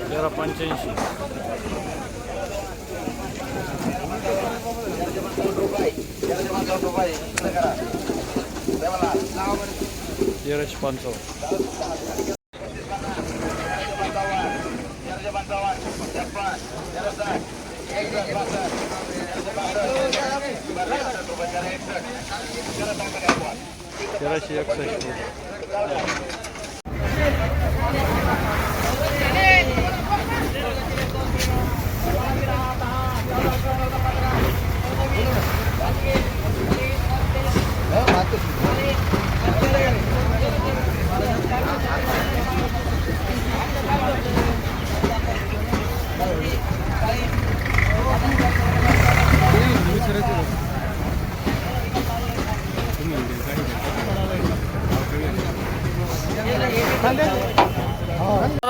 तेरा 85. तेराशे 55. तेराशे 61.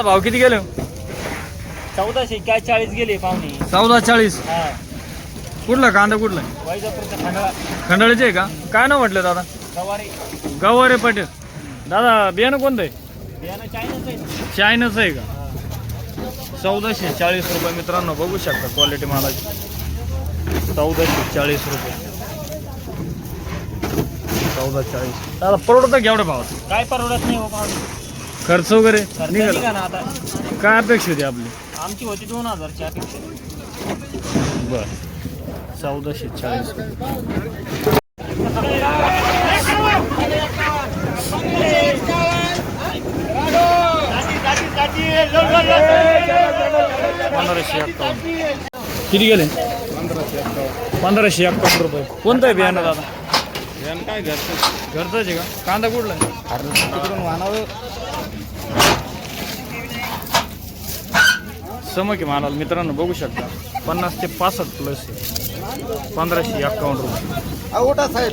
भाव किती गेले? 1440 गेले पाहुणे. 1440. कुठला कांदा कुठला? खंडाळीचे आहे का? काय नाव म्हटलं दादा? गवारे पटेल. दादा बियाणं कोणतं आहे? चायनाचं आहे का? 1440 रुपये मित्रांनो, बघू शकता क्वालिटी मालाची. 1440 रुपये. 1440. दादा परवडतं का एवढ्या भावात? काय परवडत नाही हो पाहुणे. खर्च वगैरे निघा ना आता. काय अपेक्षा होती आपली? आमची होती 2000ची अपेक्षा. बर. 1440 रुपये. किती गेले? 1551 रुपये. कोणतं आहे बियाणं दादा? बियाणं काय घरचंच आहे का? कांदा कुठला आहे? तिकडून वाहनावर समकी मालाल मित्रांनो, बघू शकता 50 ते 65 प्लस आहे. 1551 रुपये. साहेब